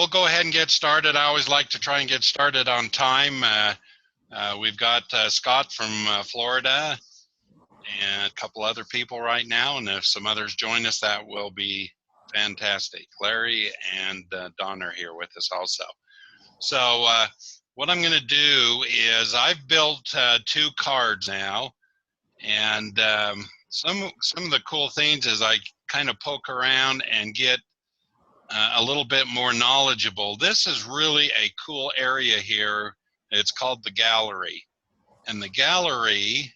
we'll go ahead and get started. I always like to try and get started on time. We've got Scott from Florida and a couple other people right now, and if some others join us, that will be fantastic. Larry and Don are here with us also. So what I'm going to do is I've built 2 cards now, and some of the cool things is I kind of poke around and get a little bit more knowledgeable. This is really a cool area here. It's called the gallery, and the gallery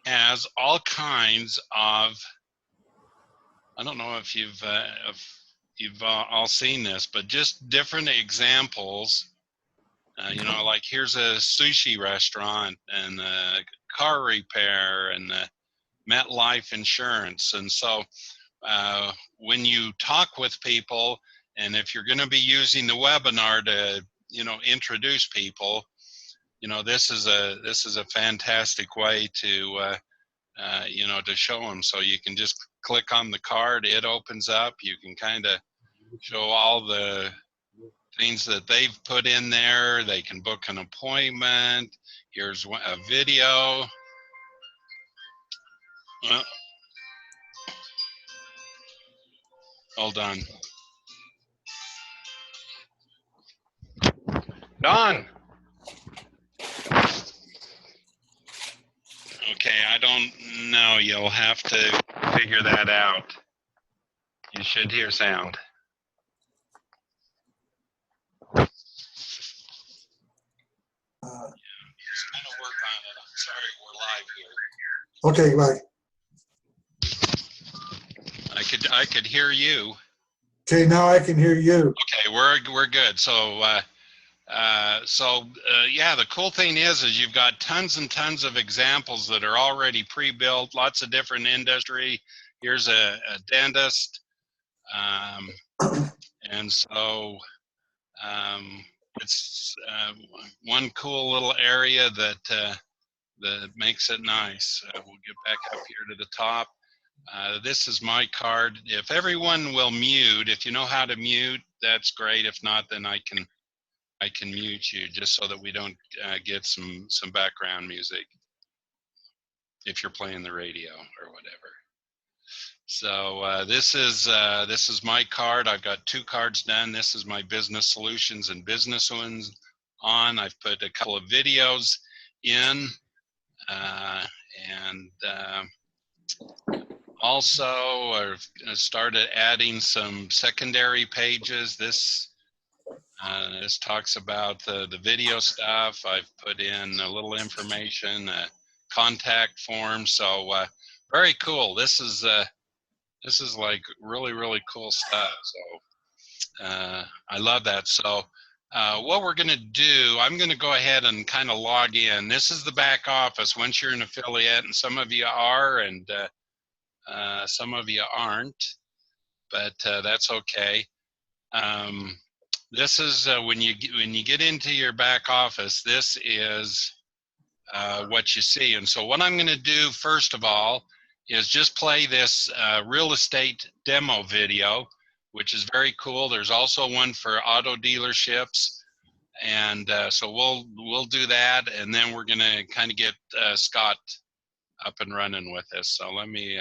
has all kinds of, I don't know if you've all seen this, but just different examples. You know, like here's a sushi restaurant and car repair and the MetLife insurance. And so when you talk with people, and if you're going to be using the webinar to, you know, introduce people, you know, this is a fantastic way to you know, to show them. So you can just click on the card, it opens up, you can kind of show all the things that they've put in there. They can book an appointment. Here's a video. Well, hold on. Don. Okay, I don't know. You'll have to figure that out. You should hear sound. Just kind of work on it. I'm sorry, we're live here. Okay, right. I could hear you. Okay, now I can hear you. Okay, we're good. So yeah, the cool thing is you've got tons and tons of examples that are already pre-built. Lots of different industry. Here's a dentist, and so it's one cool little area that makes it nice. We'll get back up here to the top. This is my card. If everyone will mute, if you know how to mute, that's great. If not, then I can mute you just so that we don't get some background music if you're playing the radio or whatever. So this is my card. I've got 2 cards done. This is my business solutions and business ones on. I've put a couple of videos in, and also I've started adding some secondary pages. This talks about the video stuff. I've put in a little information, contact form. So very cool. This is like really cool stuff. So I love that. So what we're going to do, I'm going to go ahead and kind of log in. This is the back office. Once you're an affiliate, and some of you are, and some of you aren't, but that's okay. This is when you get into your back office, this is what you see. And so what I'm going to do first of all is just play this real estate demo video, which is very cool. There's also one for auto dealerships, and so we'll do that, and then we're going to kind of get Scott up and running with this. So let me.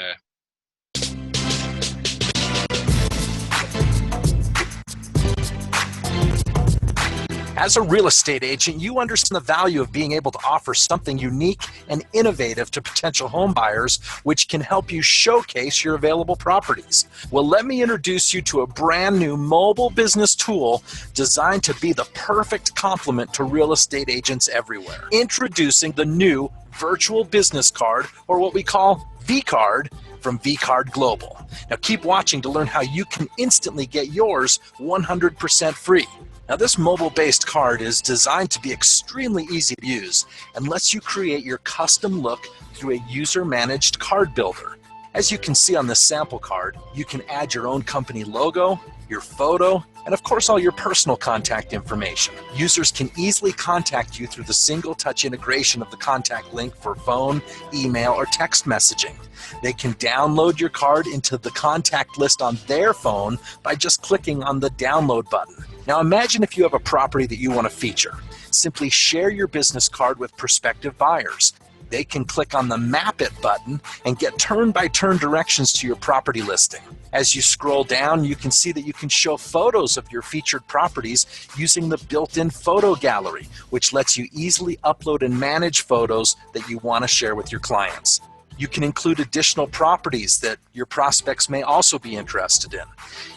As a real estate agent, you understand the value of being able to offer something unique and innovative to potential home buyers, which can help you showcase your available properties. Well, let me introduce you to a brand new mobile business tool designed to be the perfect complement to real estate agents everywhere. Introducing the new virtual business card, or what we call VCard, from VCard Global. Now keep watching to learn how you can instantly get yours 100% free. Now this mobile-based card is designed to be extremely easy to use and lets you create your custom look through a user-managed card builder. As you can see on this sample card, you can add your own company logo, your photo, And of course, all your personal contact information. Users can easily contact you through the single-touch integration of the contact link for phone, email, or text messaging. They can download your card into the contact list on their phone by just clicking on the download button. Now imagine if you have a property that you want to feature. Simply share your business card with prospective buyers. They can click on the Map It button and get turn-by-turn directions to your property listing. As you scroll down, you can see that you can show photos of your featured properties using the built-in photo gallery, which lets you easily upload and manage photos that you want to share with your clients. You can include additional properties that your prospects may also be interested in.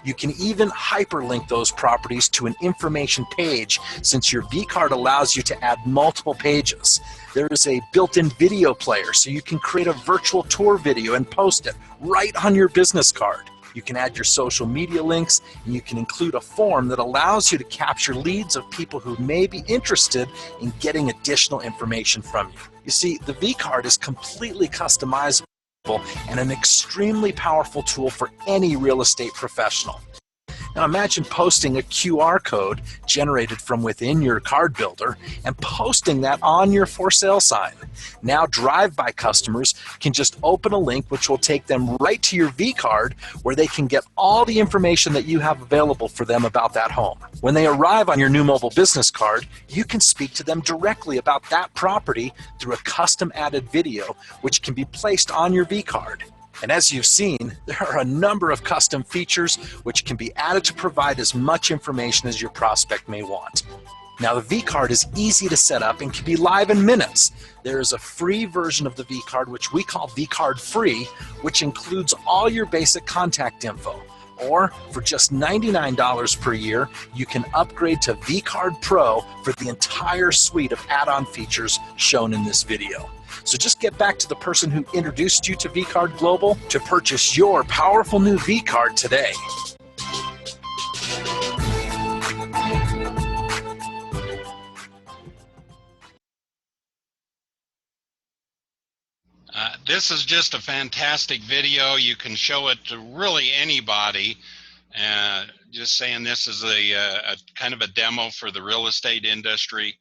You can even hyperlink those properties to an information page, since your VCard allows you to add multiple pages. There is a built-in video player, so you can create a virtual tour video and post it right on your business card. You can add your social media links, and you can include a form that allows you to capture leads of people who may be interested in getting additional information from you. You see, the VCard is completely customizable and an extremely powerful tool for any real estate professional. Now imagine posting a QR code generated from within your card builder and posting that on your for sale sign. Now drive-by customers can just open a link which will take them right to your VCard, where they can get all the information that you have available for them about that home. When they arrive on your new mobile business card, you can speak to them directly about that property through a custom added video which can be placed on your VCard. And as you've seen, there are a number of custom features which can be added to provide as much information as your prospect may want. Now, the VCard is easy to set up and can be live in minutes. There is a free version of the VCard, which we call VCard Free, which includes all your basic contact info. Or for just $99 per year, you can upgrade to VCard Pro for the entire suite of add-on features shown in this video. So just get back to the person who introduced you to VCard Global to purchase your powerful new VCard today. This is just a fantastic video. You can show it to really anybody. Just saying, this is a kind of a demo for the real estate industry,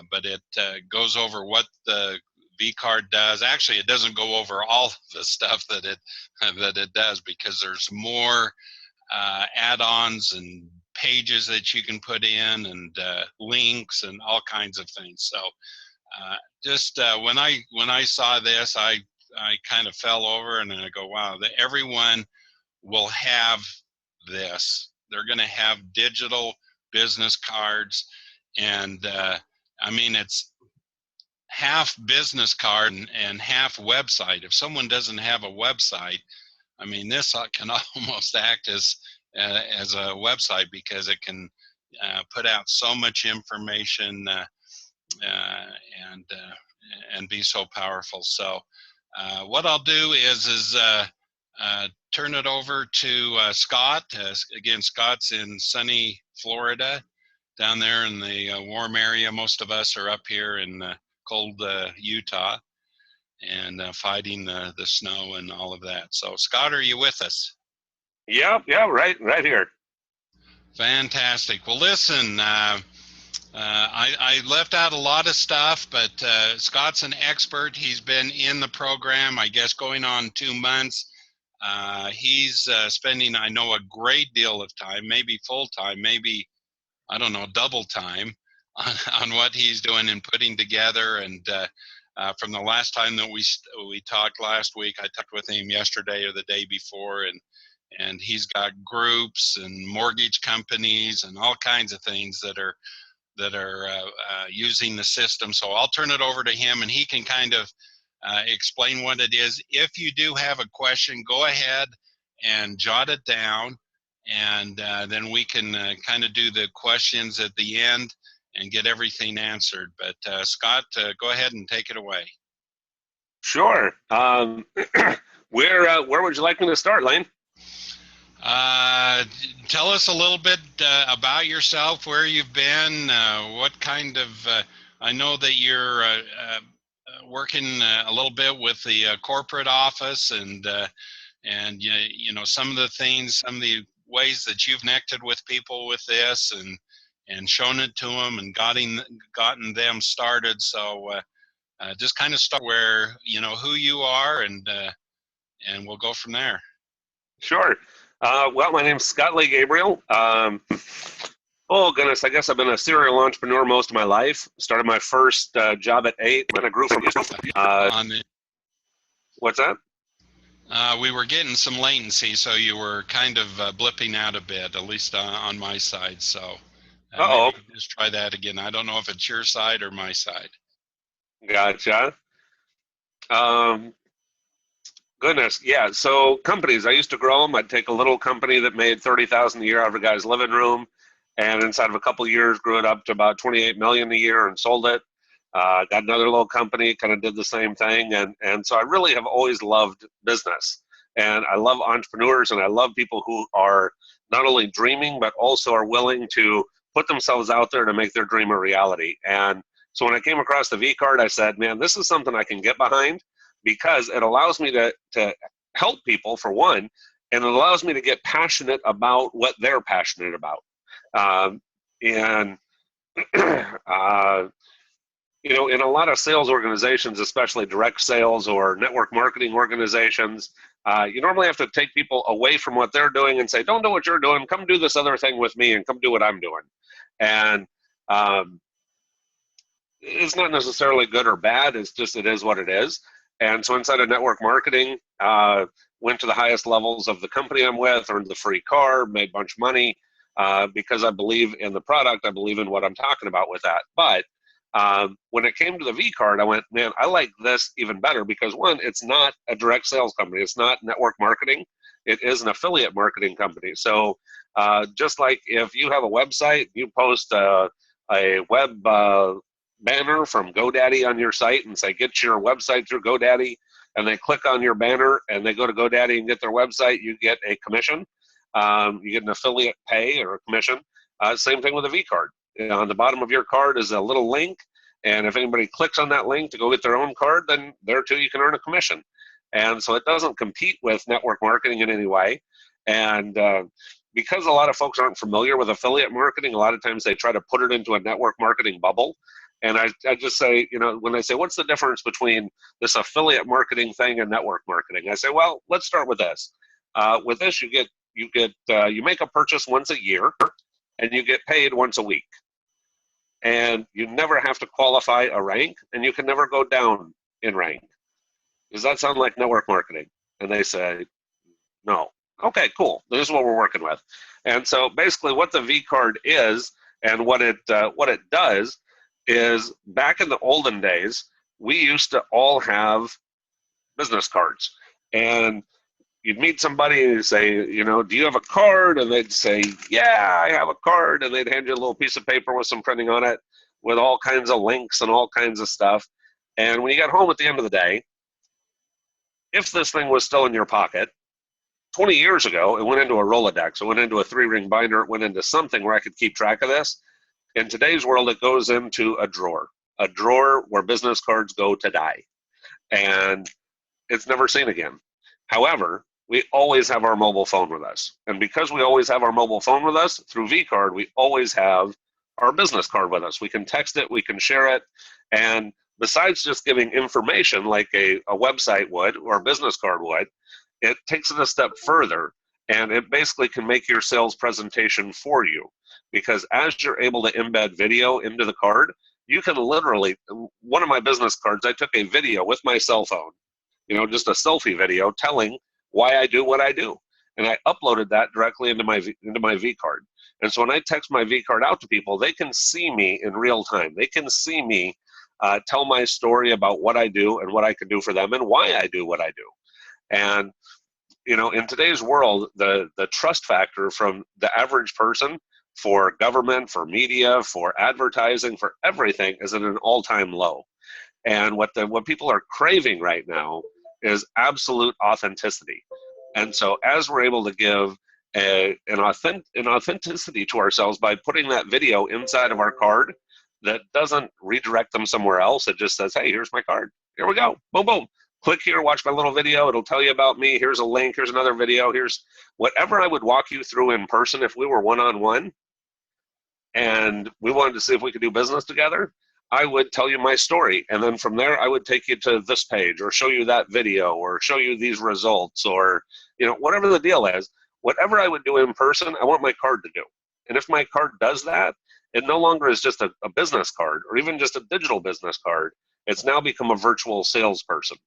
but it goes over what the VCard does. Actually, it doesn't go over all the stuff that it does, because there's more add-ons and pages that you can put in, and links and all kinds of things. So just when I saw this, I kind of fell over and I go, wow, everyone will have this. They're going to have digital business cards, and I mean, it's half business card and half website. If someone doesn't have a website, I mean, this can almost act as a website, because it can put out so much information and be so powerful. So what I'll do is turn it over to Scott. Again, Scott's in sunny Florida, down there in the warm area. Most of us are up here in cold Utah, and fighting the snow and all of that. So Scott, are you with us? Yeah, right here. Fantastic. Well, listen, I left out a lot of stuff, but Scott's an expert. He's been in the program, I guess, going on 2 months. He's spending, I know, a great deal of time, maybe full time, maybe, I don't know, double time on what he's doing and putting together. And from the last time that we talked last week, I talked with him yesterday or the day before, and he's got groups and mortgage companies and all kinds of things that are using the system. So I'll turn it over to him, and he can kind of explain what it is. If you do have a question, go ahead and jot it down, and then we can kind of do the questions at the end and get everything answered. But Scott, go ahead and take it away. Sure. Where would you like me to start, Lane? Tell us a little bit about yourself, where you've been, what kind of, I know that you're working a little bit with the corporate office, and you know, some of the things, some of the ways that you've connected with people with this and shown it to them and gotten them started. So just kind of start where you know who you are, and we'll go from there. Sure. Well, my name's Scott Lee Gabriel. Oh goodness, I guess I've been a serial entrepreneur most of my life. Started my first job at 8, and I grew from. What's that? We were getting some latency, so you were kind of blipping out a bit, at least on my side. So maybe just try that again. I don't know if it's your side or my side. Gotcha. Goodness, yeah. So companies, I used to grow them. I'd take a little company that made $30,000 a year out of a guy's living room, and inside of a couple of years, grew it up to about $28 million a year and sold it. Got another little company, kind of did the same thing, and so I really have always loved business, and I love entrepreneurs, and I love people who are not only dreaming but also are willing to put themselves out there to make their dream a reality. And so when I came across the VCard, I said, man, this is something I can get behind, because it allows me to help people, for one, and it allows me to get passionate about what they're passionate about. You know, in a lot of sales organizations, especially direct sales or network marketing organizations, you normally have to take people away from what they're doing and say, don't do what you're doing, come do this other thing with me and come do what I'm doing. And it's not necessarily good or bad, it's just, it is what it is. And so inside of network marketing, went to the highest levels of the company I'm with, earned the free car, made a bunch of money, because I believe in the product, I believe in what I'm talking about with that. But when it came to the VCard, I went, man, I like this even better, because one, it's not a direct sales company. It's not network marketing. It is an affiliate marketing company. So just like if you have a website, you post a web banner from GoDaddy on your site and say, get your website through GoDaddy, and they click on your banner and they go to GoDaddy and get their website, you get a commission. You get an affiliate pay or a commission. Same thing with a VCard. On the bottom of your card is a little link, and if anybody clicks on that link to go get their own card, then there too you can earn a commission. And so it doesn't compete with network marketing in any way. And because a lot of folks aren't familiar with affiliate marketing, a lot of times they try to put it into a network marketing bubble. And I just say, you know, when they say, what's the difference between this affiliate marketing thing and network marketing? I say, well, let's start with this. With this, you make a purchase once a year, and you get paid once a week. And you never have to qualify a rank, and you can never go down in rank. Does that sound like network marketing? And they say, no. Okay, cool. This is what we're working with. And so basically what the VCard is and what it does is, back in the olden days, we used to all have business cards. And you'd meet somebody and you'd say, you know, do you have a card? And they'd say, yeah, I have a card. And they'd hand you a little piece of paper with some printing on it with all kinds of links and all kinds of stuff. And when you got home at the end of the day, if this thing was still in your pocket, 20 years ago, it went into a Rolodex. It went into a 3-ring binder. It went into something where I could keep track of this. In today's world, it goes into a drawer where business cards go to die. And it's never seen again. However, we always have our mobile phone with us. And because we always have our mobile phone with us, through VCard, we always have our business card with us. We can text it, we can share it. And besides just giving information like a website would or a business card would, it takes it a step further. And it basically can make your sales presentation for you. Because as you're able to embed video into the card, you can literally, one of my business cards, I took a video with my cell phone, you know, just a selfie video telling why I do what I do. And I uploaded that directly into my VCard. And so when I text my VCard out to people, they can see me in real time. They can see me tell my story about what I do and what I can do for them and why I do what I do. And, you know, in today's world, the trust factor from the average person for government, for media, for advertising, for everything is at an all-time low. And what people are craving right now is absolute authenticity. And so as we're able to give an authenticity to ourselves by putting that video inside of our card that doesn't redirect them somewhere else, it just says, hey, here's my card. Here we go. Boom, boom. click here, watch my little video. It'll tell you about me. Here's a link. Here's another video. Here's whatever I would walk you through in person if we were one-on-one and we wanted to see if we could do business together. I would tell you my story, and then from there I would take you to this page or show you that video or show you these results, or whatever the deal is. Whatever I would do in person, I want my card to do. And if my card does that, it no longer is just a business card or even just a digital business card. It's now become a virtual salesperson.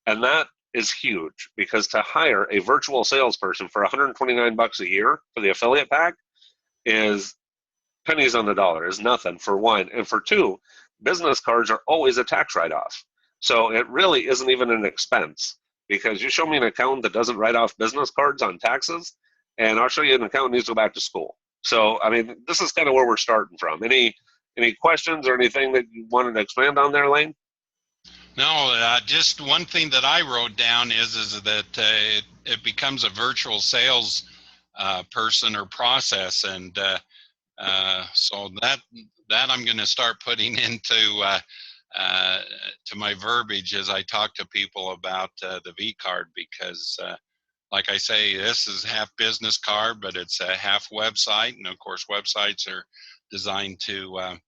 And that is huge, because to hire a virtual salesperson for $129 a year for the affiliate pack is pennies on the dollar, is nothing, for one. And for two, business cards are always a tax write-off. So it really isn't even an expense, because you show me an accountant that doesn't write off business cards on taxes, and I'll show you an accountant needs to go back to school. So, I mean, this is kind of where we're starting from. Any questions or anything that you wanted to expand on there, Lane? No, just one thing that I wrote down is that it becomes a virtual sales person or process, and so that I'm going to start putting into to my verbiage as I talk to people about the VCard, because like I say, this is half business card, but it's a half website, and of course websites are designed to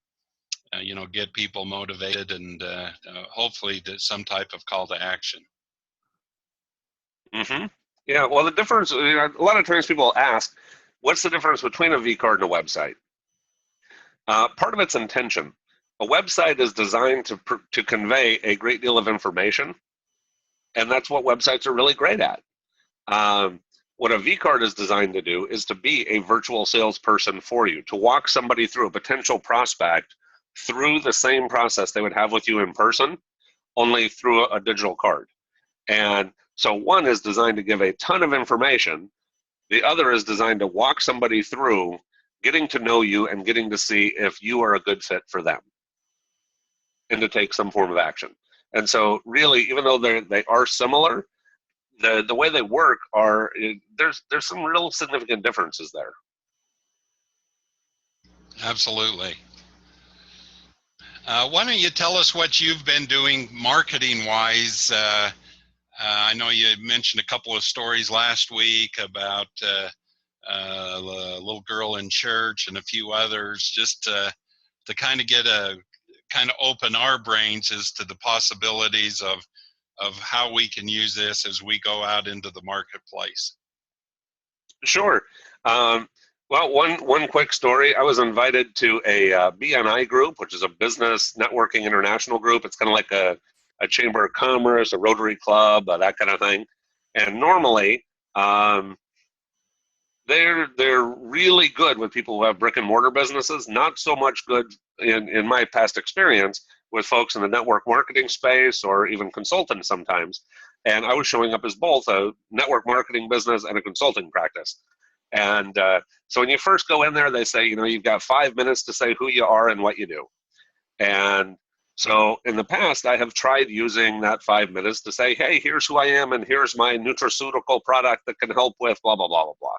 get people motivated and hopefully some type of call to action. Mm-hmm. Yeah, well, the difference, a lot of times people ask, what's the difference between a VCard and a website? Part of its intention. A website is designed to convey a great deal of information, and that's what websites are really great at. What a VCard is designed to do is to be a virtual salesperson for you, to walk somebody through, a potential prospect, through the same process they would have with you in person, only through a digital card. And so one is designed to give a ton of information. The other is designed to walk somebody through getting to know you and getting to see if you are a good fit for them, and to take some form of action. And so really, even though they are similar, the way they work there's some real significant differences there. Absolutely. Why don't you tell us what you've been doing marketing-wise? I know you mentioned a couple of stories last week about a little girl in church and a few others, just to kind of open our brains as to the possibilities of how we can use this as we go out into the marketplace. Sure. Well, one quick story. I was invited to a BNI group, which is a business networking international group. It's kind of like a chamber of commerce, a Rotary Club, that kind of thing. And normally, they're really good with people who have brick and mortar businesses. Not so much good in my past experience with folks in the network marketing space, or even consultants sometimes. And I was showing up as both a network marketing business and a consulting practice. And so when you first go in there, they say, you've got 5 minutes to say who you are and what you do. And so in the past, I have tried using that 5 minutes to say, hey, here's who I am, and here's my nutraceutical product that can help with blah, blah, blah, blah, blah.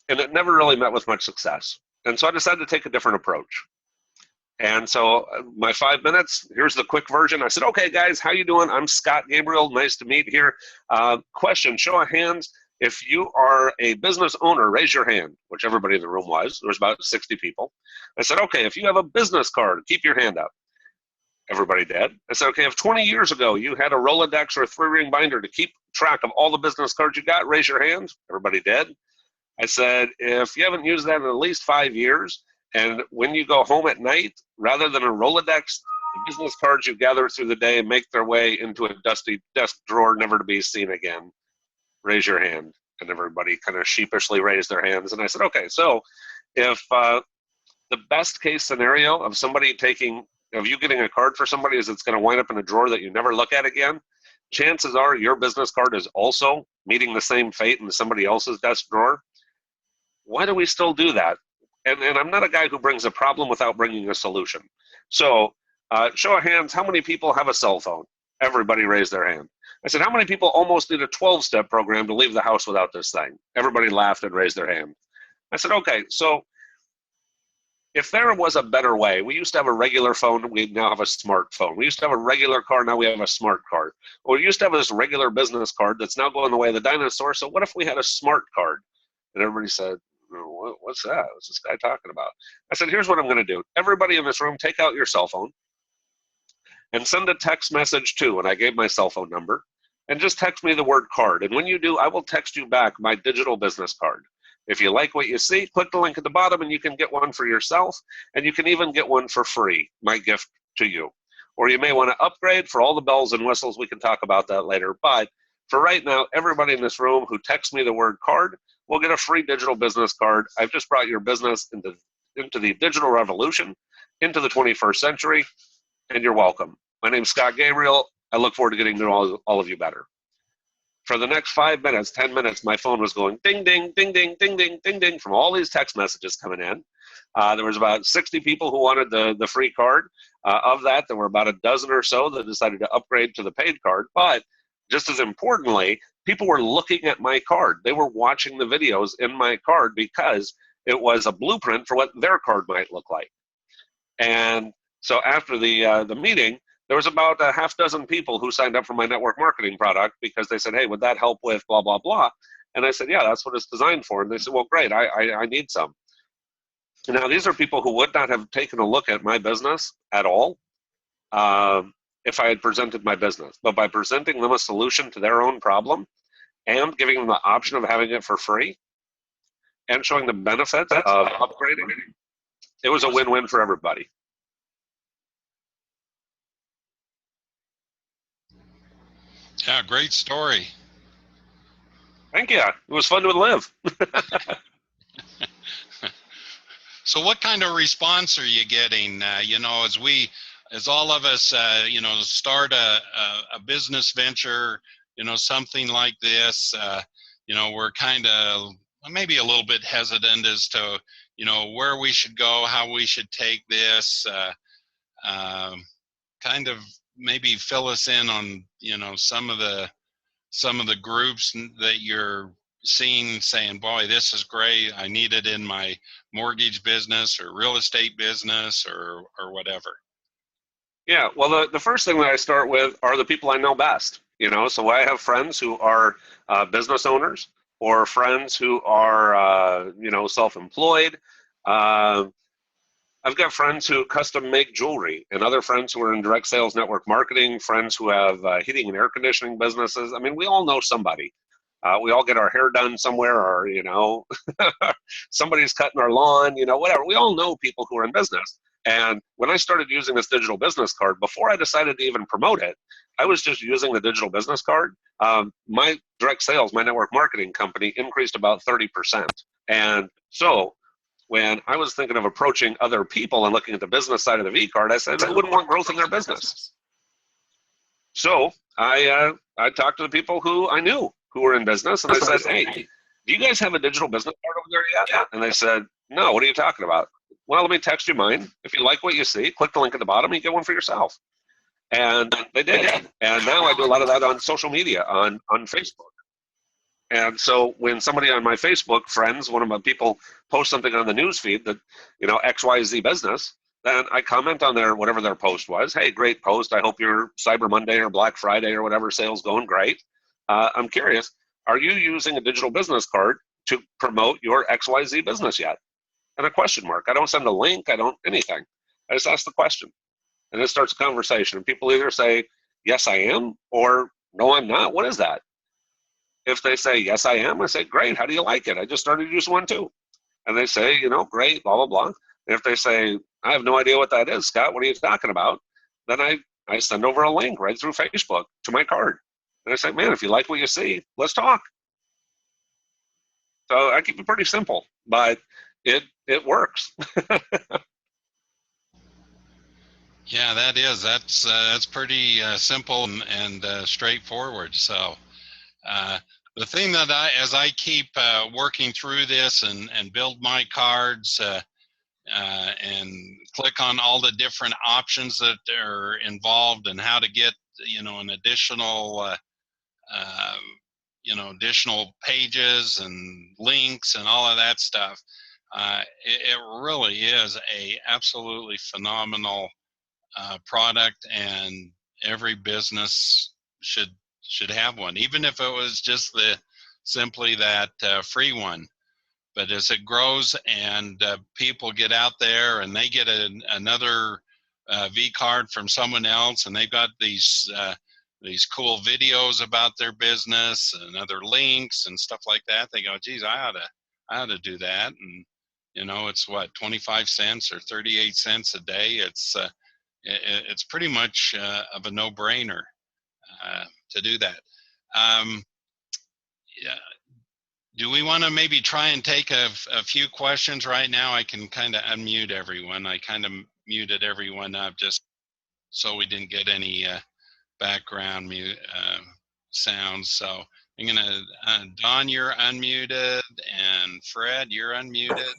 And it never really met with much success. And so I decided to take a different approach. And so my 5 minutes, here's the quick version. I said, okay, guys, how you doing? I'm Scott Gabriel. Nice to meet here. Question, show of hands. If you are a business owner, raise your hand, which everybody in the room was. There was about 60 people. I said, okay, if you have a business card, keep your hand up. Everybody did. I said, okay, if 20 years ago you had a Rolodex or a 3-ring binder to keep track of all the business cards you got, raise your hands. Everybody did. I said, if you haven't used that in at least 5 years, and when you go home at night, rather than a Rolodex, the business cards you gather through the day make their way into a dusty desk drawer, never to be seen again. Raise your hand. And everybody kind of sheepishly raised their hands. And I said, okay, so if the best case scenario of you getting a card for somebody is it's going to wind up in a drawer that you never look at again, chances are your business card is also meeting the same fate in somebody else's desk drawer. Why do we still do that? And I'm not a guy who brings a problem without bringing a solution. So show of hands, how many people have a cell phone? Everybody raised their hand. I said, how many people almost did a 12-step program to leave the house without this thing? Everybody laughed and raised their hand. I said, okay, so if there was a better way, we used to have a regular phone, we now have a smartphone. We used to have a regular car, now we have a smart card. Or we used to have this regular business card that's now going the way of the dinosaur, so what if we had a smart card? And everybody said, what's that? What's this guy talking about? I said, here's what I'm going to do. Everybody in this room, take out your cell phone and send a text message to, and I gave my cell phone number, and just text me the word card. And when you do, I will text you back my digital business card. If you like what you see, click the link at the bottom and you can get one for yourself, and you can even get one for free, my gift to you. Or you may want to upgrade for all the bells and whistles. We can talk about that later. But for right now, everybody in this room who texts me the word card will get a free digital business card. I've just brought your business into the digital revolution, into the 21st century, and you're welcome. My name's Scott Gabriel. I look forward to getting to know all of you better. For the next 5 minutes, 10 minutes, my phone was going ding, ding, ding, ding, ding, ding, ding, ding from all these text messages coming in. There was about 60 people who wanted the free card. Of that, there were about a dozen or so that decided to upgrade to the paid card. But just as importantly, people were looking at my card. They were watching the videos in my card because it was a blueprint for what their card might look like. And so after the meeting, there was about a half dozen people who signed up for my network marketing product because they said, hey, would that help with blah, blah, blah? And I said, yeah, that's what it's designed for. And they said, well, great, I need some. Now, these are people who would not have taken a look at my business at all if I had presented my business. But by presenting them a solution to their own problem and giving them the option of having it for free and showing the benefits of upgrading, it was a win-win for everybody. Yeah, great story. Thank you. It was fun to live. So what kind of response are you getting, as all of us, start a business venture, something like this, we're kind of maybe a little bit hesitant as to, where we should go, how we should take this, kind of maybe fill us in on, some of the groups that you're seeing saying, boy, this is great. I need it in my mortgage business or real estate business or whatever. Yeah, well, the first thing that I start with are the people I know best. So I have friends who are business owners or friends who are, self-employed. I've got friends who custom make jewelry and other friends who are in direct sales network marketing, friends who have heating and air conditioning businesses. I mean, we all know somebody. We all get our hair done somewhere or, somebody's cutting our lawn, whatever. We all know people who are in business. And when I started using this digital business card, before I decided to even promote it, I was just using the digital business card. My direct sales, my network marketing company increased about 30%. And so when I was thinking of approaching other people and looking at the business side of the VCard, I said, who wouldn't want growth in their business? So I talked to the people who I knew who were in business, and I said, hey, do you guys have a digital business card over there yet? Yeah. And they said, no, what are you talking about? Well, let me text you mine. If you like what you see, click the link at the bottom, you get one for yourself. And they did. And now I do a lot of that on social media, on Facebook. And so when somebody on my Facebook friends, one of my people posts something on the news feed that, XYZ business, then I comment on whatever their post was. Hey, great post. I hope your Cyber Monday or Black Friday or whatever sale's going great. I'm curious, are you using a digital business card to promote your XYZ business yet? And a question mark. I don't send a link. I don't anything. I just ask the question. And it starts a conversation. And people either say, yes, I am, or no, I'm not. What is that? If they say, yes, I am, I say, great. How do you like it? I just started using one too. And they say, great, blah, blah, blah. And if they say, I have no idea what that is, Scott, what are you talking about? Then I send over a link right through Facebook to my card. And I say, man, if you like what you see, let's talk. So I keep it pretty simple, but it works. Yeah, that's pretty simple and straightforward. So the thing that as I keep working through this and build my cards and click on all the different options that are involved and how to get an additional additional pages and links and all of that stuff, It really is a absolutely phenomenal product, and every business should have one, even if it was just simply that free one. But as it grows and people get out there and they get another VCard from someone else, and they've got these cool videos about their business and other links and stuff like that, they go, geez, I ought to do that. And it's what, 25 cents or 38 cents a day. It's pretty much of a no-brainer to do that. Yeah. Do we want to maybe try and take a few questions right now? I can kind of unmute everyone. I kind of muted everyone up just so we didn't get any background mute sounds. So I'm gonna, Don, you're unmuted, and Fred, you're unmuted.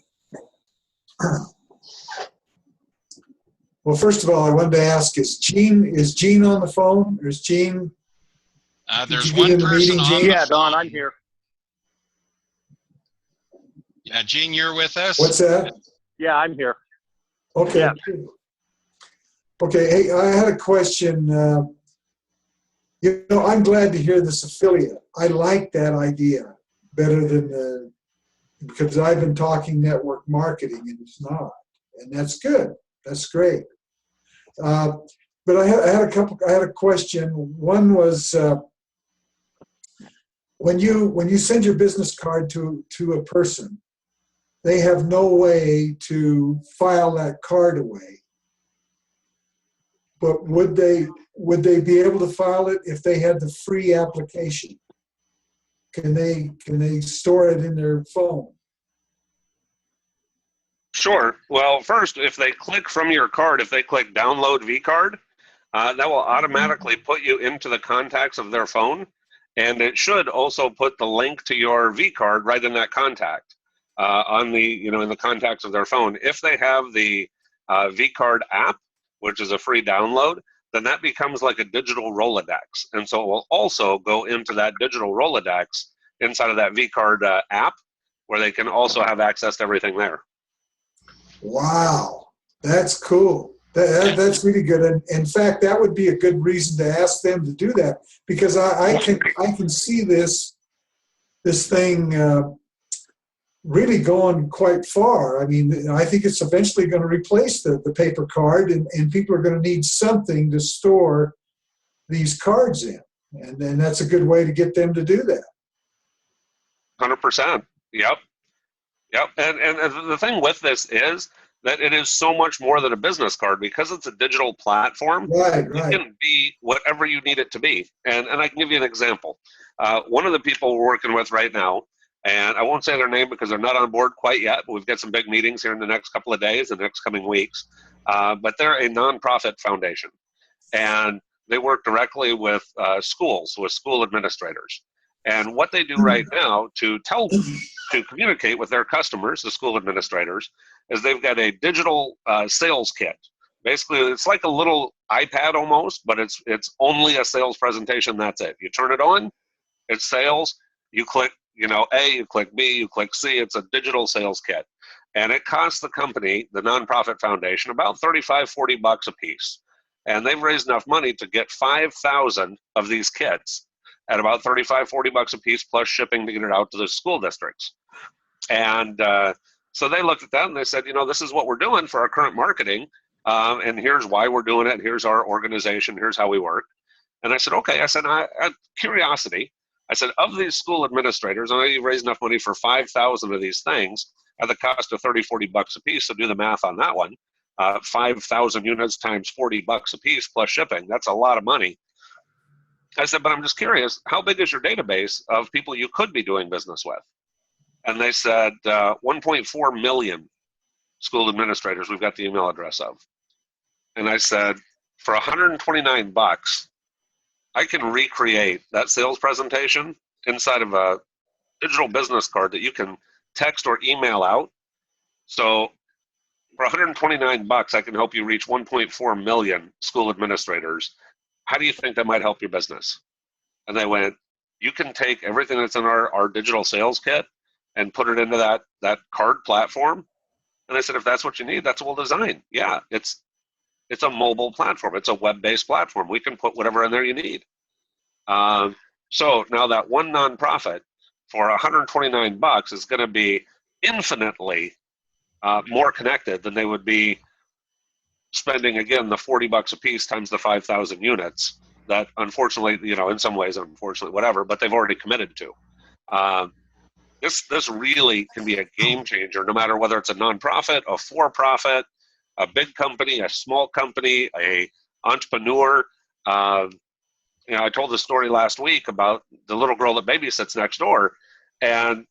Well, first of all, I wanted to ask, is Gene on the phone? Or is Gene? There's one person on the phone. Yeah, Don, I'm here. Yeah, Gene, you're with us? What's that? Yeah, I'm here. Okay. Yeah. Okay, hey, I had a question. I'm glad to hear this affiliate. I like that idea better than because I've been talking network marketing and it's not, and that's good. That's great. But I had a question. One was when you send your business card to a person, they have no way to file that card away. But would they be able to file it if they had the free application? Can they store it in their phone? Sure. Well, first, if they click from your card, if they click download VCard, that will automatically put you into the contacts of their phone, and it should also put the link to your VCard right in that contact on the in the contacts of their phone. If they have the VCard app, which is a free download, then that becomes like a digital Rolodex, and so it will also go into that digital Rolodex inside of that VCard app, where they can also have access to everything there. Wow, that's cool. That's really good. And in fact, that would be a good reason to ask them to do that, because I can see this thing really going quite far. I mean, I think it's eventually going to replace the paper card, and people are going to need something to store these cards in. And then that's a good way to get them to do that. 100%. Yep. And the thing with this is that it is so much more than a business card, because it's a digital platform. Right. It can be whatever you need it to be. And I can give you an example. One of the people we're working with right now, and I won't say their name because they're not on board quite yet, but we've got some big meetings here in the next couple of days, the next coming weeks. But they're a nonprofit foundation, and they work directly with schools, with school administrators. And what they do right now to communicate with their customers, the school administrators, is they've got a digital sales kit. Basically, it's like a little iPad almost, but it's only a sales presentation. That's it. You turn it on, it's sales. You click, A, you click B, you click C. It's a digital sales kit. And it costs the company, the nonprofit foundation, about $35, $40 a piece. And they've raised enough money to get 5,000 of these kits at about $35, $40 a piece, plus shipping to get it out to the school districts. And so they looked at that and they said, this is what we're doing for our current marketing, and here's why we're doing it. Here's our organization. Here's how we work. And I said, okay. I said, I had curiosity. I said, of these school administrators, I know you raised enough money for 5,000 of these things at the cost of $30, $40 a piece. So do the math on that one. 5,000 units times $40 a piece plus shipping. That's a lot of money. I said, but I'm just curious, how big is your database of people you could be doing business with? And they said 1.4 million school administrators we've got the email address of. And I said, for $129, I can recreate that sales presentation inside of a digital business card that you can text or email out. So for $129, I can help you reach 1.4 million school administrators. How do you think that might help your business? And they went, you can take everything that's in our digital sales kit and put it into that card platform. And I said, if that's what you need, that's what we'll design. Yeah, it's a mobile platform. It's a web-based platform. We can put whatever in there you need. So now that one nonprofit for $129 is going to be infinitely more connected than they would be spending, again, the $40 a piece times the 5,000 units that, unfortunately, in some ways, unfortunately, whatever, but they've already committed to. This really can be a game changer, no matter whether it's a nonprofit, a for-profit, a big company, a small company, a entrepreneur. I told the story last week about the little girl that babysits next door, and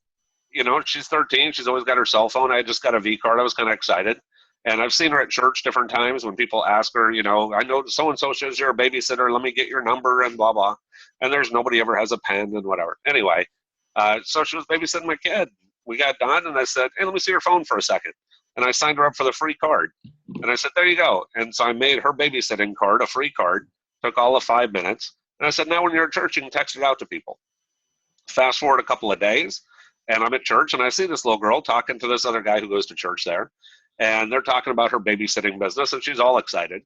she's 13. She's always got her cell phone. I just got a VCard. I was kind of excited, and I've seen her at church different times when people ask her, I know so and so says you're a babysitter. Let me get your number and blah blah. And there's nobody ever has a pen and whatever. Anyway. So she was babysitting my kid. We got done, and I said, hey, let me see your phone for a second. And I signed her up for the free card. And I said, there you go. And so I made her babysitting card a free card. Took all of 5 minutes. And I said, now when you're at church, you can text it out to people. Fast forward a couple of days, and I'm at church, and I see this little girl talking to this other guy who goes to church there. And they're talking about her babysitting business, and she's all excited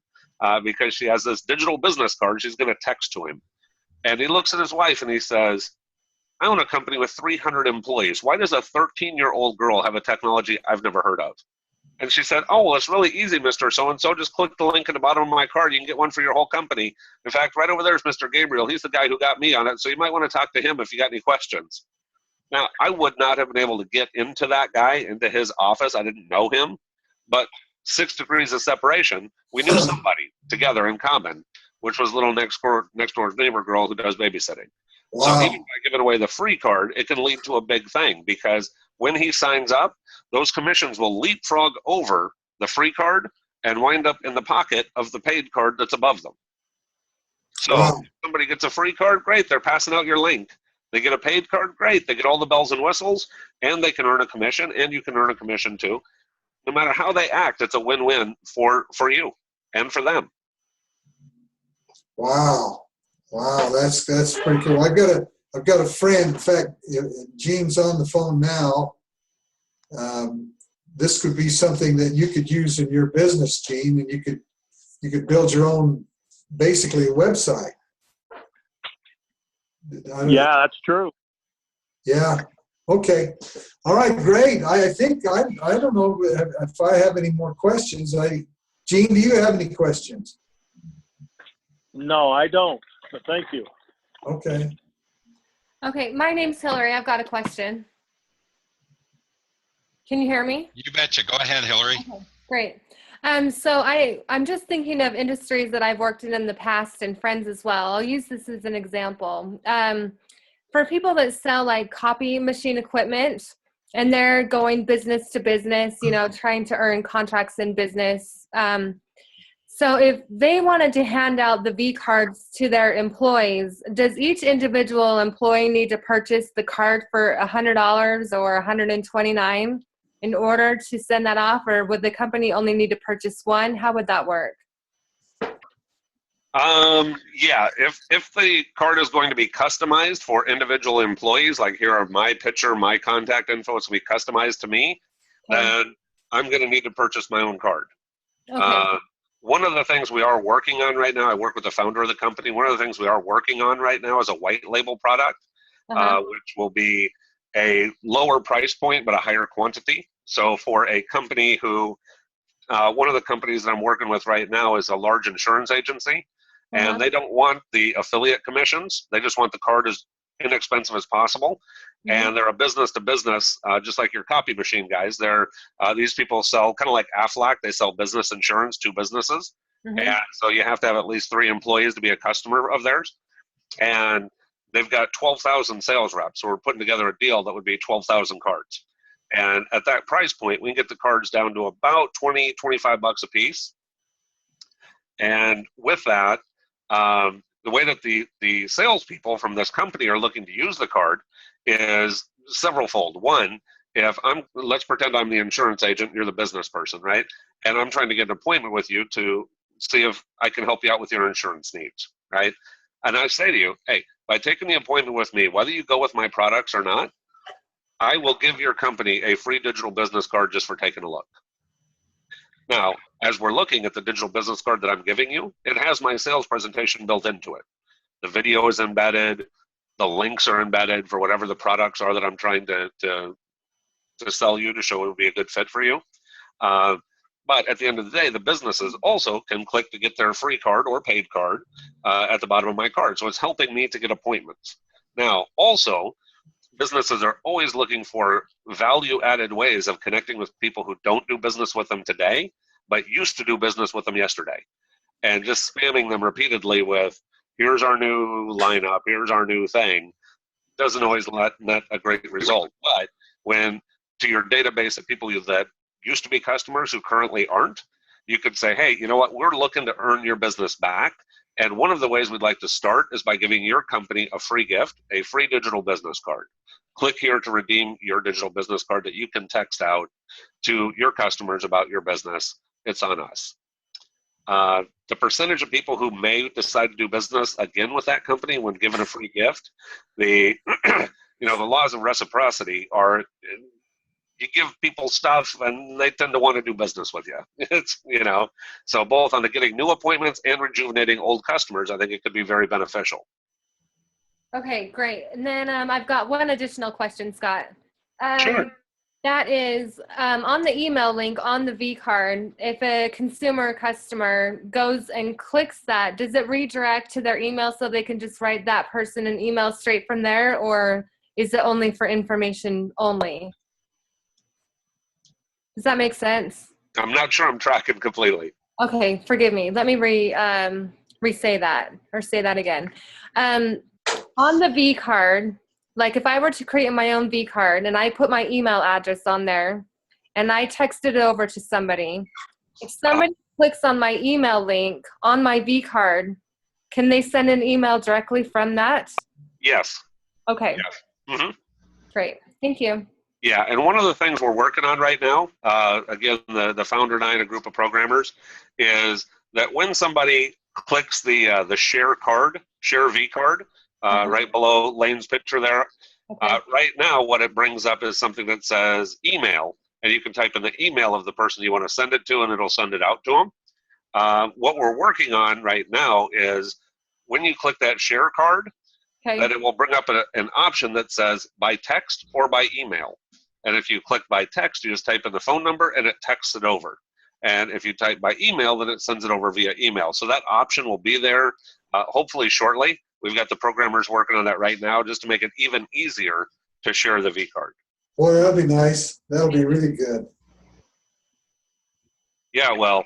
because she has this digital business card she's going to text to him. And he looks at his wife, and he says, I own a company with 300 employees. Why does a 13-year-old girl have a technology I've never heard of? And she said, oh, well, it's really easy, Mr. So-and-so. Just click the link at the bottom of my card. You can get one for your whole company. In fact, right over there is Mr. Gabriel. He's the guy who got me on it, so you might want to talk to him if you got any questions. Now, I would not have been able to get into that guy, into his office. I didn't know him. But 6 degrees of separation, we knew somebody together in common, which was little next door neighbor girl who does babysitting. Wow. So even by giving away the free card, it can lead to a big thing, because when he signs up, those commissions will leapfrog over the free card and wind up in the pocket of the paid card that's above them. So Wow. if somebody gets a free card, great, they're passing out your link. They get a paid card, great, they get all the bells and whistles, and they can earn a commission, and you can earn a commission too. No matter how they act, it's a win-win for you and for them. Wow. Wow, that's pretty cool. I've got a friend. In fact, Gene's on the phone now. This could be something that you could use in your business, Gene, and you could build your own, basically, a website. Yeah, that's true. Yeah. Okay. All right. Great. I think I don't know if I have any more questions. Gene, do you have any questions? No, I don't. But thank you. Okay. Okay, my name's Hillary. I've got a question. Can you hear me? You betcha. Go ahead, Hillary. Okay, great. So I'm just thinking of industries that I've worked in the past and friends as well. I'll use this as an example. For people that sell like copy machine equipment and they're going business to business, trying to earn contracts in business. So if they wanted to hand out the V-cards to their employees, does each individual employee need to purchase the card for $100 or $129 in order to send that off, or would the company only need to purchase one? How would that work? Yeah, if the card is going to be customized for individual employees, like here are my picture, my contact info, it's going to be customized to me, then I'm going to need to purchase my own card. Okay. One of the things we are working on right now, I work with the founder of the company. One of the things we are working on right now is a white label product, which will be a lower price point, but a higher quantity. So for a company who, one of the companies that I'm working with right now is a large insurance agency, and they don't want the affiliate commissions. They just want the card as inexpensive as possible. And they're a business to business, just like your copy machine guys. They're these people sell kind of like Aflac. They sell business insurance to businesses, and so you have to have at least 3 employees to be a customer of theirs. And they've got 12,000 sales reps, so we're putting together a deal that would be 12,000 cards. And at that price point, we can get the cards down to about $20, $25 a piece. And with that, the way that the salespeople from this company are looking to use the card is severalfold. One, let's pretend I'm the insurance agent, you're the business person, right? And I'm trying to get an appointment with you to see if I can help you out with your insurance needs, right? And I say to you, hey, by taking the appointment with me, whether you go with my products or not, I will give your company a free digital business card just for taking a look. Now, as we're looking at the digital business card that I'm giving you, it has my sales presentation built into it. The video is embedded, the links are embedded for whatever the products are that I'm trying to sell you to show it would be a good fit for you. But at the end of the day, the businesses also can click to get their free card or paid card at the bottom of my card. So it's helping me to get appointments. Now, also, businesses are always looking for value-added ways of connecting with people who don't do business with them today, but used to do business with them yesterday. And just spamming them repeatedly with, here's our new lineup, here's our new thing, doesn't always net a great result. But when to your database of people that used to be customers who currently aren't, you could say, hey, you know what, we're looking to earn your business back. And one of the ways we'd like to start is by giving your company a free gift, a free digital business card. Click here to redeem your digital business card that you can text out to your customers about your business. It's on us. The percentage of people who may decide to do business again with that company when given a free gift, the the laws of reciprocity are, you give people stuff and they tend to want to do business with you. It's, so both on the getting new appointments and rejuvenating old customers, I think it could be very beneficial. Okay, great. And then I've got one additional question, Scott. Sure. That is on the email link on the VCard, if a consumer or customer goes and clicks that, does it redirect to their email so they can just write that person an email straight from there, or is it only for information only? Does that make sense? I'm not sure I'm tracking completely. Okay, forgive me. Let me re-say that, or say that again. On the VCard, like if I were to create my own VCard and I put my email address on there and I texted it over to somebody, if somebody clicks on my email link on my VCard, can they send an email directly from that? Yes. Okay. Yes. Mm-hmm. Great. Thank you. Yeah, and one of the things we're working on right now, again, the founder and I and a group of programmers, is that when somebody clicks the share V card, right below Lane's picture there, Okay. right now what it brings up is something that says email, and you can type in the email of the person you want to send it to, and it'll send it out to them. What we're working on right now is when you click that share card, Okay. that it will bring up an option that says by text or by email. And if you click by text, you just type in the phone number and it texts it over. And if you type by email, then it sends it over via email. So that option will be there hopefully shortly. We've got the programmers working on that right now just to make it even easier to share the VCard. Boy, that'll be nice. That'll be really good. Yeah, well.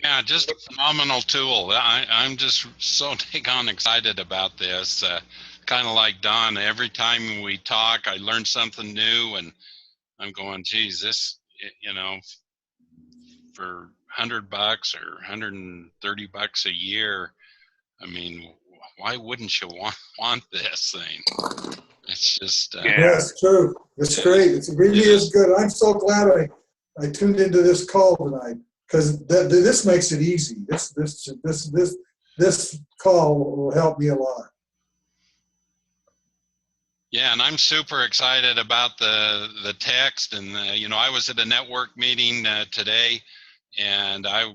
Yeah, just a phenomenal tool. I'm just so daggone excited about this. Kind of like Don, every time we talk, I learn something new, and I'm going, geez, this, for $100 or $130 a year, I mean, why wouldn't you want this thing? It's just That's true. It's great. It really is good. I'm so glad I tuned into this call tonight, because this makes it easy. This call will help me a lot. Yeah, and I'm super excited about the text, and I was at a network meeting today, and I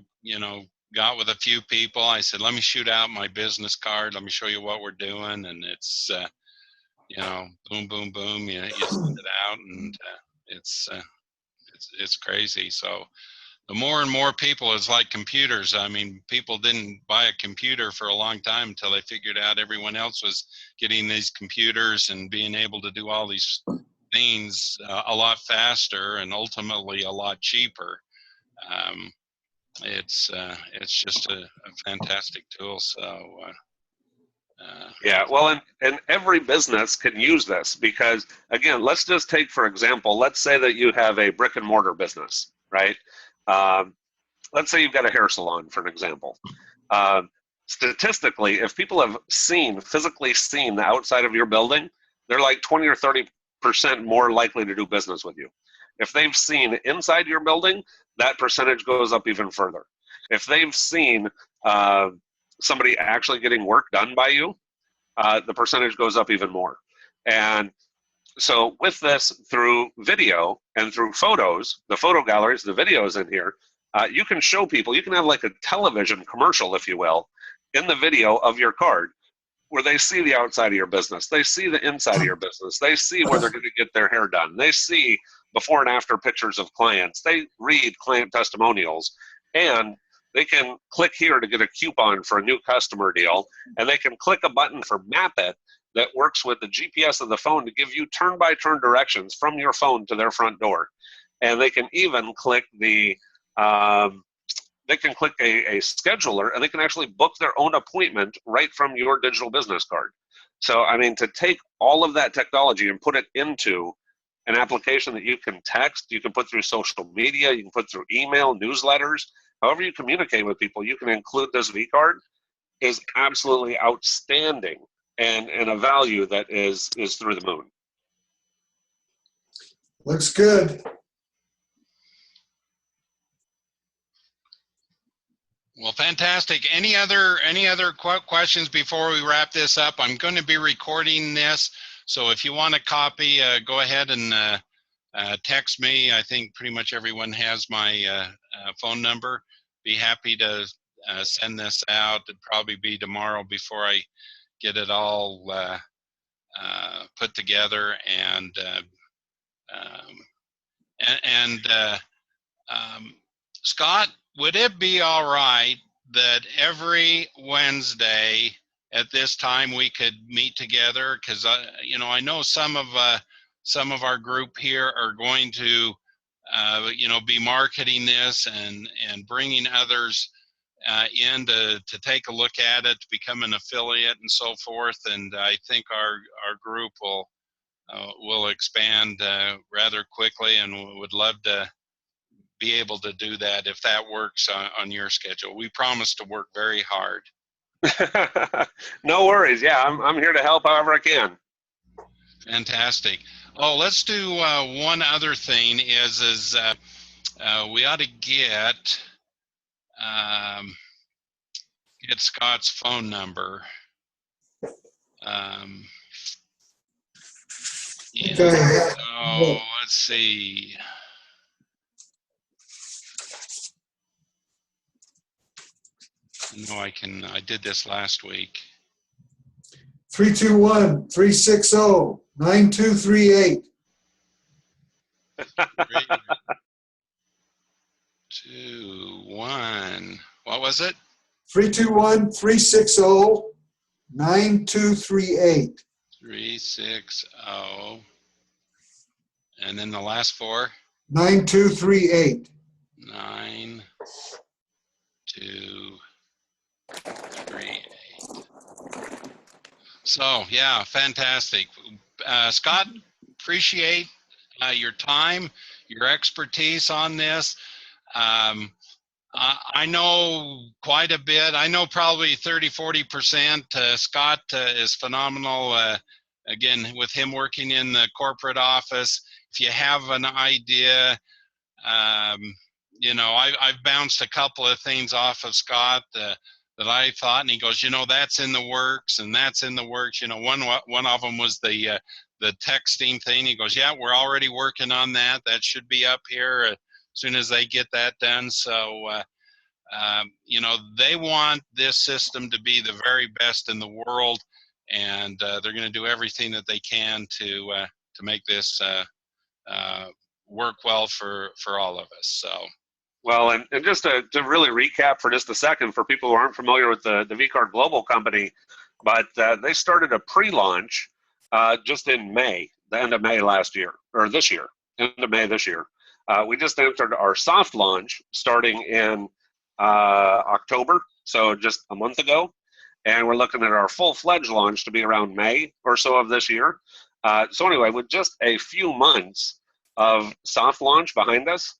got with a few people. I said, let me shoot out my business card, let me show you what we're doing, and it's boom boom boom, you send it out, and it's crazy. So the more and more people, it's like computers. I mean, people didn't buy a computer for a long time until they figured out everyone else was getting these computers and being able to do all these things a lot faster and ultimately a lot cheaper. It's just a fantastic tool. So yeah, well, and every business can use this, because again, let's just take, for example, let's say that you have a brick and mortar business, right? Let's say you've got a hair salon, for an example. Statistically, if people have physically seen the outside of your building, they're like 20 or 30% more likely to do business with you. If they've seen inside your building, that percentage goes up even further. If they've seen somebody actually getting work done by you, the percentage goes up even more. And so with this, through video and through photos, the photo galleries, the videos in here, you can show people, you can have like a television commercial, if you will, in the video of your card, where they see the outside of your business, they see the inside of your business, they see where they're going to get their hair done, they see before and after pictures of clients, they read client testimonials, and they can click here to get a coupon for a new customer deal, and they can click a button for Map It that works with the GPS of the phone to give you turn-by-turn directions from your phone to their front door. And they can even click a scheduler, and they can actually book their own appointment right from your digital business card. So, I mean, to take all of that technology and put it into an application that you can text, you can put through social media, you can put through email, newsletters, however you communicate with people, you can include this VCard, is absolutely outstanding and a value that is through the moon. Looks good. Well, fantastic. Any other questions before we wrap this up? I'm going to be recording this, so if you want a copy, go ahead and text me. I think pretty much everyone has my phone number. Be happy to send this out. It'd probably be tomorrow before I get it all put together. And Scott, would it be all right that every Wednesday at this time we could meet together? Because I know some of our group here are going to be marketing this and bringing others in to take a look at it, to become an affiliate and so forth. And I think our group will expand rather quickly, and would love to be able to do that if that works on your schedule. We promise to work very hard. No worries. Yeah, I'm here to help however I can. Fantastic. Oh, let's do one other thing is we ought to get Scott's phone number. Yeah, so let's see. No, I did this last week. 321-360-9238. 321. What was it? 321-360-9238. 360. And then the last four? 9238. 9238. So, yeah, fantastic. Scott, appreciate your time, your expertise on this. I know quite a bit. I know probably 30-40%. Scott is phenomenal. Again, with him working in the corporate office, if you have an idea, I've bounced a couple of things off of Scott that I thought, and he goes, that's in the works, and that's in the works. One of them was the texting thing. He goes, yeah, we're already working on that. That should be up here as soon as they get that done. So, they want this system to be the very best in the world, and they're going to do everything that they can to make this work well for all of us. So. Well, and just to really recap for just a second for people who aren't familiar with the VCard Global Company, but they started a pre-launch just in May, the end of May last year, or this year, end of May this year. We just entered our soft launch starting in October, so just a month ago, and we're looking at our full-fledged launch to be around May or so of this year. So anyway, with just a few months of soft launch behind us,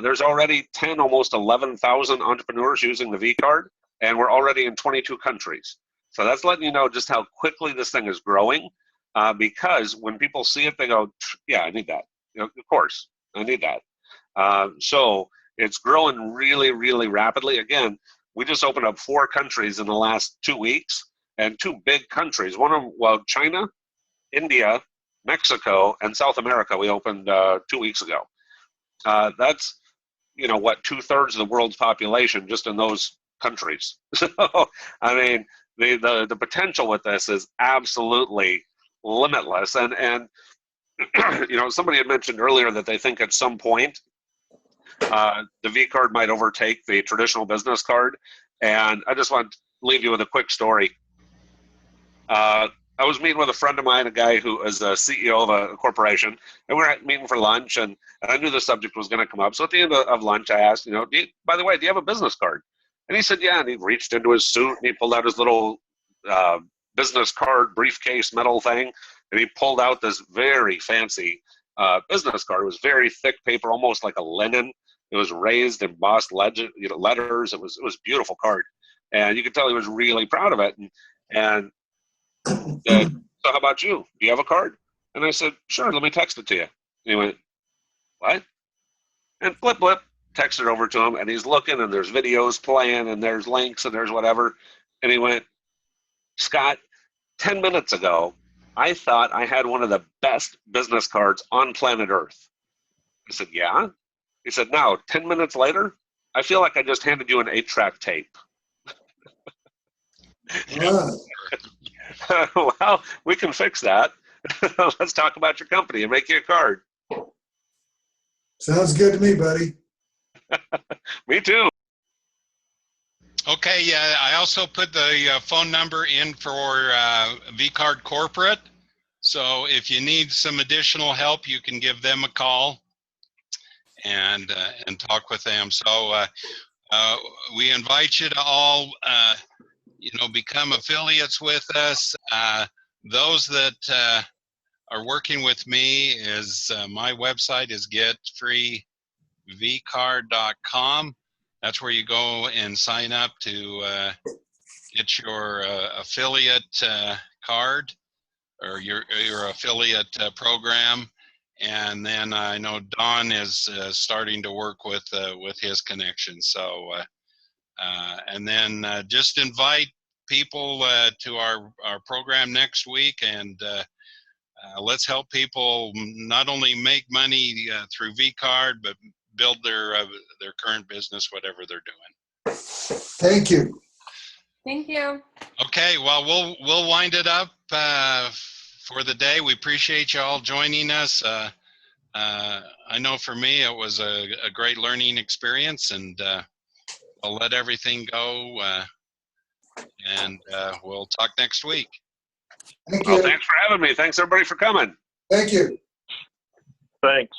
there's already 10, almost 11,000 entrepreneurs using the VCard, and we're already in 22 countries. So that's letting you know just how quickly this thing is growing, because when people see it, they go, yeah, I need that. Of course, I need that. So it's growing really, really rapidly. Again, we just opened up 4 countries in the last 2 weeks, and 2 big countries. One of them, well, China, India, Mexico, and South America. We opened 2 weeks ago. That's, you know, what, 2/3 of the world's population just in those countries. So, I mean, the potential with this is absolutely limitless. And you know, somebody had mentioned earlier that they think at some point the VCard might overtake the traditional business card. And I just want to leave you with a quick story. I was meeting with a friend of mine, a guy who is a CEO of a corporation, and we were meeting for lunch, and I knew the subject was going to come up. So at the end of lunch, I asked, you know, by the way, do you have a business card? And he said, yeah. And he reached into his suit, and he pulled out his little business card briefcase metal thing, and he pulled out this very fancy business card. It was very thick paper, almost like a linen. It was raised, embossed letters. It was a beautiful card, and you could tell he was really proud of it. And so how about you? Do you have a card? And I said, sure, let me text it to you. And he went, what? And blip, blip, texted it over to him, and he's looking, and there's videos playing, and there's links, and there's whatever. And he went, Scott, 10 minutes ago, I thought I had one of the best business cards on planet Earth. I said, yeah? He said, now, 10 minutes later, I feel like I just handed you an 8-track tape. Well, we can fix that. Let's talk about your company and make you a card. Sounds good to me, buddy. Me too. Okay, yeah, I also put the phone number in for VCard Corporate. So if you need some additional help, you can give them a call and talk with them. So we invite you to all, become affiliates with us. Those that are working with me is my website is getfreevcard.com. That's where you go and sign up to get your affiliate card or your affiliate program. And then I know Don is starting to work with his connections. So, and then just invite people to our program next week, and let's help people not only make money through VCard, but build their current business, whatever they're doing. Thank you. Thank you. Okay, well, we'll wind it up for the day. We appreciate you all joining us. I know for me it was a great learning experience, and I'll let everything go, and we'll talk next week. Thank you. Well, thanks for having me. Thanks everybody for coming. Thank you. Thanks.